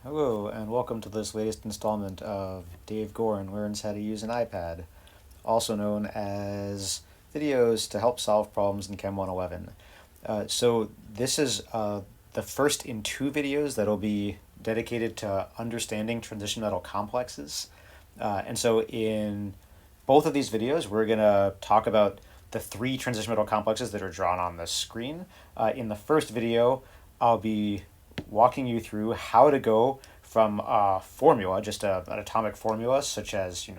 Hello, and welcome to this latest installment of Dave Gorn Learns How to Use an iPad, also known as Videos to Help Solve Problems in Chem 111. So, this is the first in two videos that'll be dedicated to understanding transition metal complexes. And so, in both of these videos, we're going to talk about the three transition metal complexes that are drawn on the screen. In the first video, I'll be walking you through how to go from a formula, just an atomic formula, such as,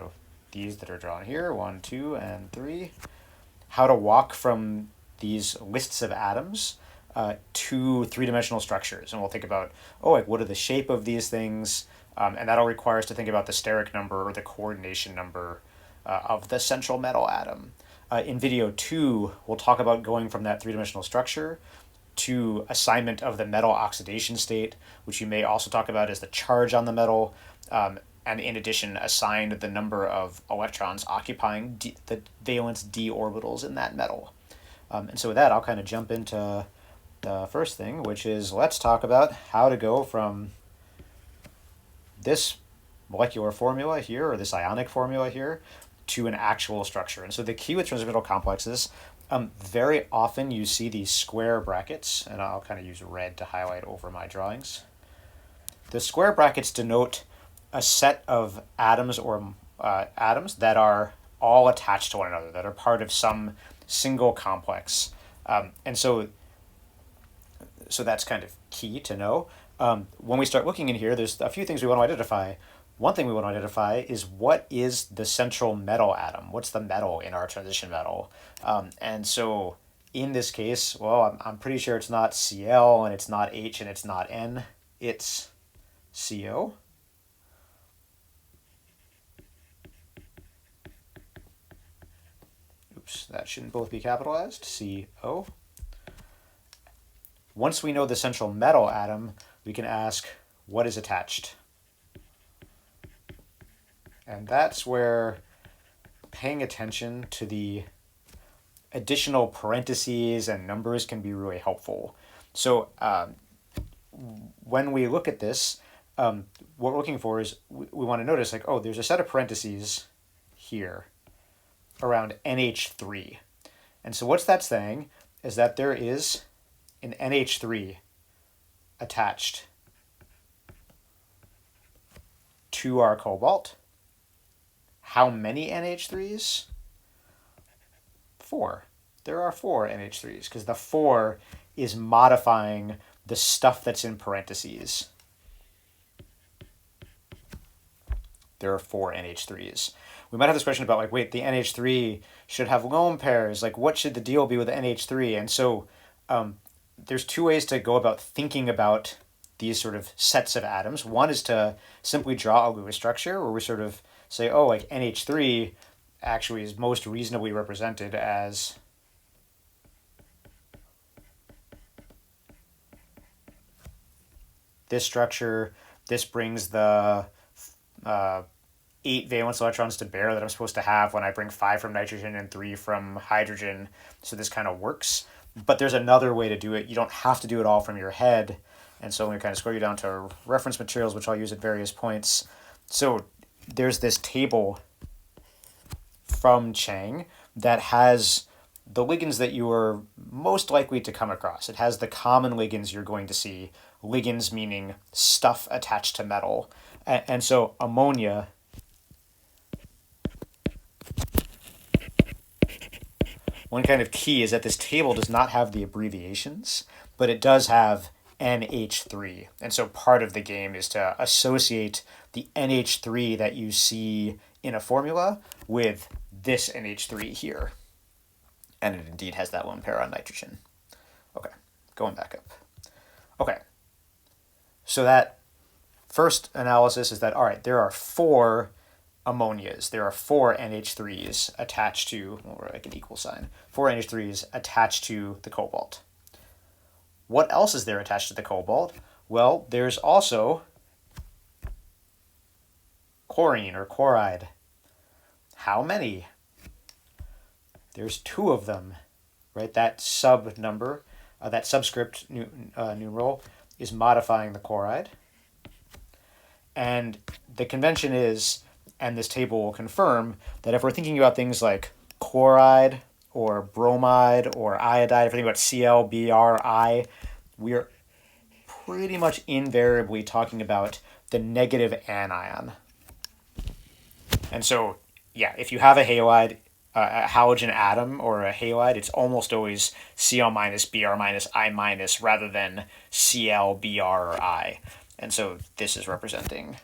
these that are drawn here, 1, 2, and 3, how to walk from these lists of atoms to three-dimensional structures. And we'll think about, what are the shape of these things? And that'll require us to think about the steric number or the coordination number of the central metal atom. In video 2, we'll talk about going from that three-dimensional structure to assignment of the metal oxidation state, which you may also talk about as the charge on the metal, and in addition, assigned the number of electrons occupying the valence d orbitals in that metal. And so with that, I'll kind of jump into the first thing, which is let's talk about how to go from this molecular formula here, or this ionic formula here, to an actual structure. And so the key with transition metal complexes, very often you see these square brackets, and I'll kind of use red to highlight over my drawings. The square brackets denote a set of atoms or atoms that are all attached to one another, that are part of some single complex. And so that's kind of key to know. When we start looking in here, there's a few things we want to identify. One thing we want to identify is what is the central metal atom? What's the metal in our transition metal? And so in this case, well, I'm pretty sure it's not Cl and it's not H and it's not N. It's Co. Oops, that shouldn't both be capitalized. Co. Once we know the central metal atom, we can ask what is attached. And that's where paying attention to the additional parentheses and numbers can be really helpful. So when we look at this, what we're looking for is we want to notice there's a set of parentheses here around NH3. And so what's that saying is that there is an NH3 attached to our cobalt. How many NH3s? 4. There are 4 NH3s because the 4 is modifying the stuff that's in parentheses. There are 4 NH3s. We might have this question about the NH3 should have lone pairs. What should the deal be with the NH3? And so there's two ways to go about thinking about these sort of sets of atoms. One is to simply draw a Lewis structure where we sort of say, NH3 actually is most reasonably represented as this structure. This brings the 8 valence electrons to bear that I'm supposed to have when I bring 5 from nitrogen and 3 from hydrogen. So this kind of works. But there's another way to do it. You don't have to do it all from your head. And so I'm going to kind of scroll you down to reference materials, which I'll use at various points. So there's this table from Chang that has the ligands that you are most likely to come across. It has the common ligands you're going to see. Ligands meaning stuff attached to metal. And so ammonia one kind of key is that this table does not have the abbreviations, but it does have NH3. And so part of the game is to associate the NH3 that you see in a formula with this NH3 here. And it indeed has that lone pair on nitrogen. Okay, going back up. Okay, so that first analysis is that, all right, there are 4 ammonias. There are 4 NH3s attached to, or an equal sign, 4 NH3s attached to the cobalt. What else is there attached to the cobalt? Well, there's also chlorine or chloride. How many? There's 2 of them, right? That sub number, that subscript numeral is modifying the chloride. And the convention is, and this table will confirm, that if we're thinking about things like chloride or bromide or iodide, if we're thinking about Cl, Br, I, we're pretty much invariably talking about the negative anion. And so, yeah, if you have a halide, a halogen atom or a halide, it's almost always Cl minus, Br minus, I minus, rather than Cl, Br, or I. And so this is representing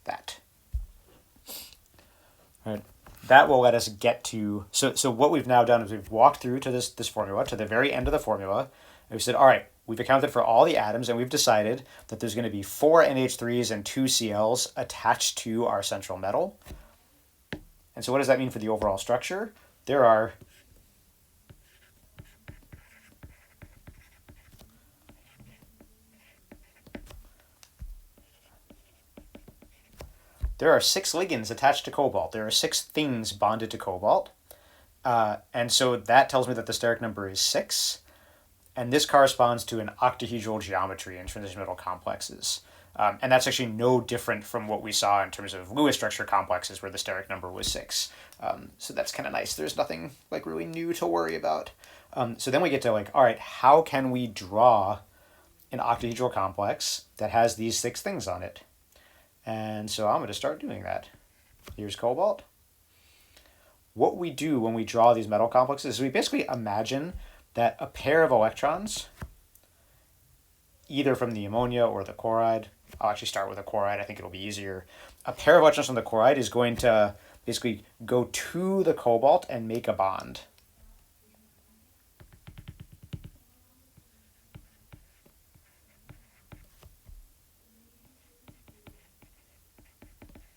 that. All right. That will let us get to, so what we've now done is we've walked through to this formula, to the very end of the formula, and we said, all right, we've accounted for all the atoms, and we've decided that there's going to be 4 NH3s and 2 Cls attached to our central metal. And so what does that mean for the overall structure? There are there are 6 ligands attached to cobalt. There are 6 things bonded to cobalt. And so that tells me that the steric number is 6. And this corresponds to an octahedral geometry in transition metal complexes. And that's actually no different from what we saw in terms of Lewis structure complexes where the steric number was 6. So that's kind of nice. There's nothing like really new to worry about. So then we get to like, all right, how can we draw an octahedral complex that has these 6 things on it? And so I'm going to start doing that. Here's cobalt. What we do when we draw these metal complexes is we basically imagine that a pair of electrons, either from the ammonia or the chloride, I'll actually start with a chloride, I think it'll be easier. A pair of electrons from the chloride is going to basically go to the cobalt and make a bond.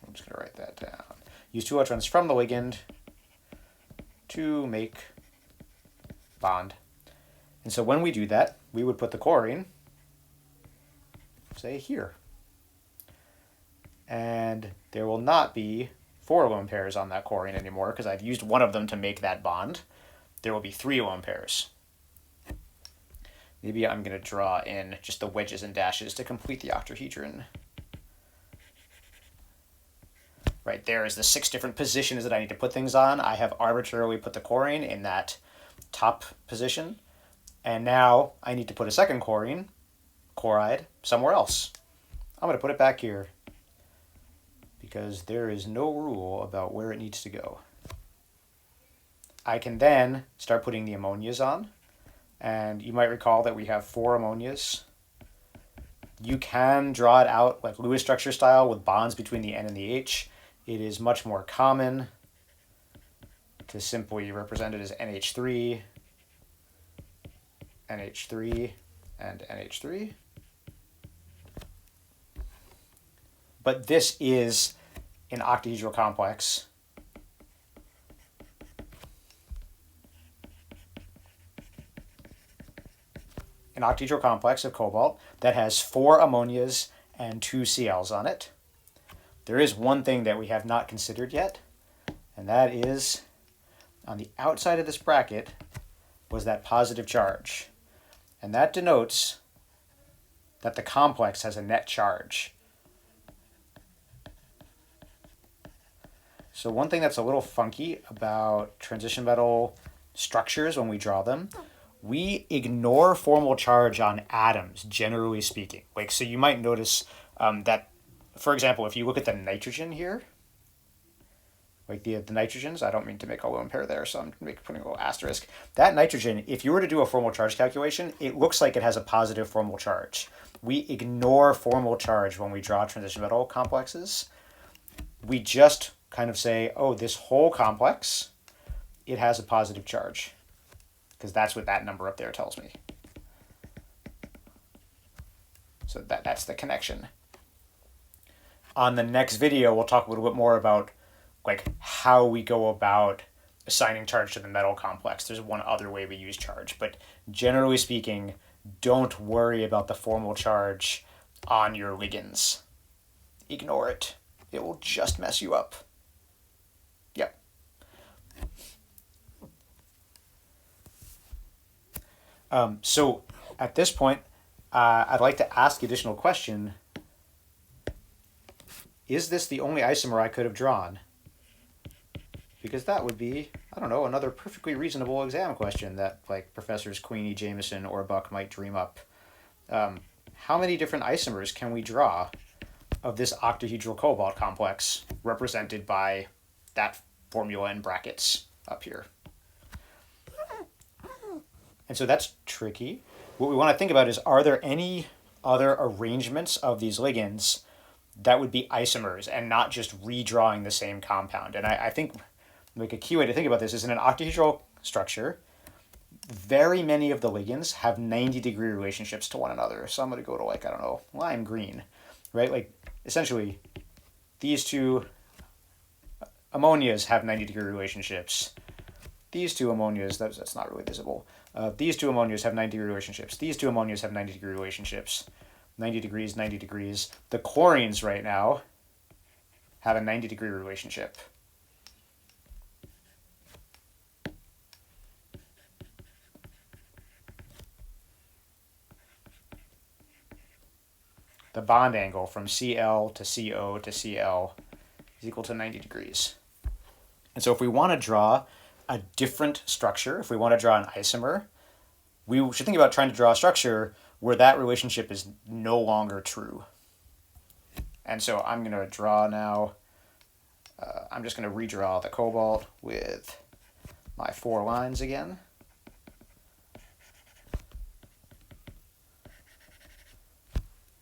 I'm just going to write that down. Use 2 electrons from the ligand to make bond. And so when we do that, we would put the chlorine, say, here. And there will not be 4 lone pairs on that chlorine anymore because I've used one of them to make that bond. There will be 3 lone pairs. Maybe I'm going to draw in just the wedges and dashes to complete the octahedron. Right there is the 6 different positions that I need to put things on. I have arbitrarily put the chlorine in that top position. And now I need to put a second chloride, somewhere else. I'm going to put it back here because there is no rule about where it needs to go. I can then start putting the ammonias on. And you might recall that we have 4 ammonias. You can draw it out like Lewis structure style with bonds between the N and the H. It is much more common to simply represent it as NH3, NH3, and NH3. But this is an octahedral complex. An octahedral complex of cobalt that has 4 ammonias and 2 Cls on it. There is one thing that we have not considered yet, and that is on the outside of this bracket was that positive charge. And that denotes that the complex has a net charge. So one thing that's a little funky about transition metal structures when we draw them, we ignore formal charge on atoms, generally speaking. Like, so you might notice that, for example, if you look at the nitrogen here, like the nitrogens, I don't mean to make a lone pair there, so I'm putting a little asterisk. That nitrogen, if you were to do a formal charge calculation, it looks like it has a positive formal charge. We ignore formal charge when we draw transition metal complexes. We just kind of say, oh, this whole complex, it has a positive charge, because that's what that number up there tells me. So that's the connection. On the next video, we'll talk a little bit more about like how we go about assigning charge to the metal complex. There's one other way we use charge, but generally speaking, don't worry about the formal charge on your ligands. Ignore it. It will just mess you up. Yep. So at this point, I'd like to ask the additional question, is this the only isomer I could have drawn? Because that would be, I don't know, another perfectly reasonable exam question that like Professors Queenie, Jameson, or Buck might dream up. How many different isomers can we draw of this octahedral cobalt complex represented by that formula in brackets up here? And so that's tricky. What we want to think about is, are there any other arrangements of these ligands that would be isomers and not just redrawing the same compound? And I think like a key way to think about this is, in an octahedral structure, very many of the ligands have 90-degree relationships to one another. So I'm going to go to, like, I don't know, lime green, right? Like essentially these two ammonias have 90-degree relationships. These two ammonias, that's not really visible. These two ammonias have 90-degree relationships. These two ammonias have 90-degree relationships. 90 degrees, 90 degrees. The chlorines right now have a 90-degree relationship. The bond angle from Cl to Co to Cl is equal to 90 degrees. And so if we want to draw a different structure, if we want to draw an isomer, we should think about trying to draw a structure where that relationship is no longer true. And so I'm going to draw now, I'm just going to redraw the cobalt with my 4 lines again.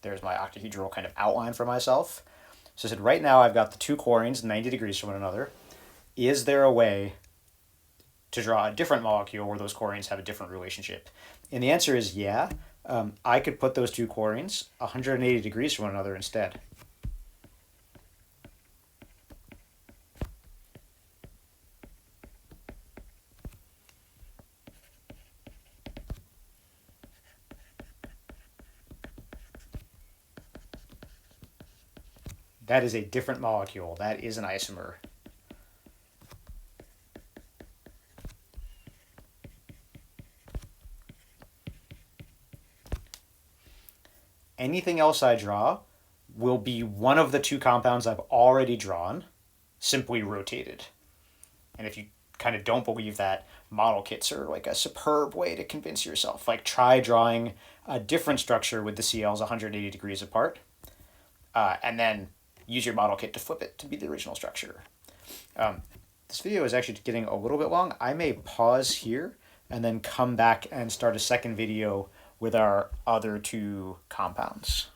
There's my octahedral kind of outline for myself. So I said, right now I've got the two chlorines 90 degrees from one another. Is there a way to draw a different molecule where those chlorines have a different relationship? And the answer is yeah. I could put those two chlorines 180 degrees from one another instead. That is a different molecule. That is an isomer. Anything else I draw will be one of the two compounds I've already drawn, simply rotated. And if you kind of don't believe that, model kits are like a superb way to convince yourself. Like, try drawing a different structure with the CLs 180 degrees apart, and then use your model kit to flip it to be the original structure. This video is actually getting a little bit long. I may pause here and then come back and start a second video with our other two compounds.